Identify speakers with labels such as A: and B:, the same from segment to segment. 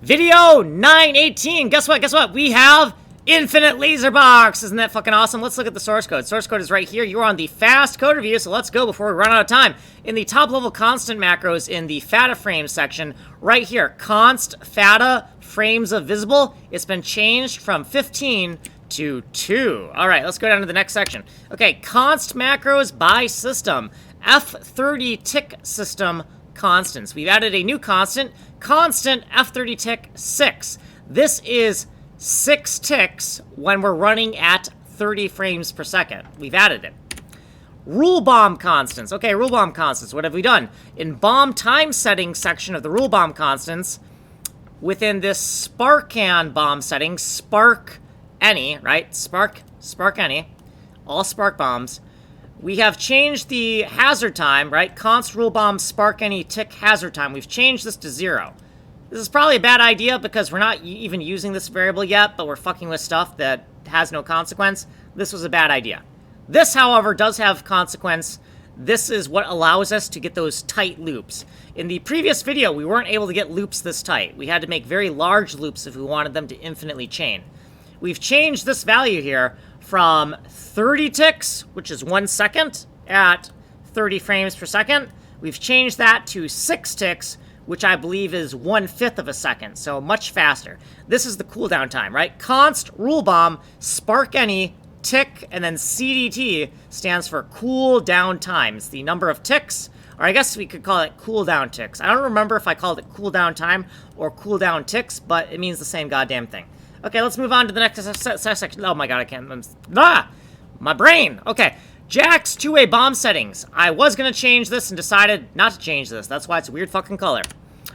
A: Video 918. Guess what? Guess what? We have infinite laser box. Isn't that fucking awesome? Let's look at the source code. Source code is right here. You're on the fast code review, so let's go before we run out of time. In the top level constant macros in the fata frame section, right here, const fata frames of visible, it's been changed from 15 to 2. All right, let's go down to the next section. Okay, const macros by system, F30 tick system constants. We've added a new constant F30 tick 6. This is 6 ticks when we're running at 30 frames per second. We've added it. Rule bomb constants. Okay, rule bomb constants. What have we done? In bomb time settings section of the rule bomb constants, within this sparkan bomb setting, spark any, right? Spark any, all spark bombs. We have changed the hazard time, right? Const rule bomb spark any tick hazard time. We've changed this to 0. This is probably a bad idea because we're not even using this variable yet, but we're fucking with stuff that has no consequence. This was a bad idea. This, however, does have consequence. This is what allows us to get those tight loops. In the previous video, we weren't able to get loops this tight. We had to make very large loops if we wanted them to infinitely chain. We've changed this value here from 30 ticks, which is 1 second at 30 frames per second. We've changed that to 6 ticks, which I believe is 1/5 of a second, so much faster. This is the cooldown time, right? Const rule bomb spark any tick, and then CDT stands for cooldown time. It's the number of ticks, or I guess we could call it cooldown ticks. I don't remember if I called it cooldown time or cooldown ticks, but it means the same goddamn thing. Okay, let's move on to the next section. Oh my god, I can't. My brain. Okay, Jack's two-way bomb settings. I was gonna change this and decided not to change this. That's why it's a weird fucking color.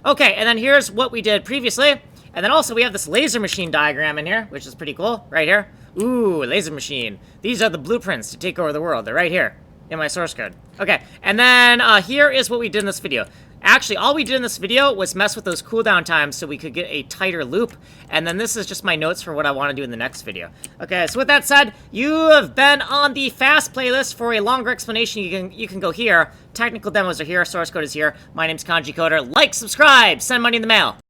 A: Okay, and then here's what we did previously. And then also we have this laser machine diagram in here, which is pretty cool, right here. Ooh, laser machine. These are the blueprints to take over the world. They're right here in my source code. Okay, and then here is what we did in this video. Actually, all we did in this video was mess with those cooldown times so we could get a tighter loop. And then this is just my notes for what I want to do in the next video. Okay, so with that said, you have been on the fast playlist. For a longer explanation, you can go here. Technical demos are here. Source code is here. My name's Kanji Coder. Like, subscribe, send money in the mail.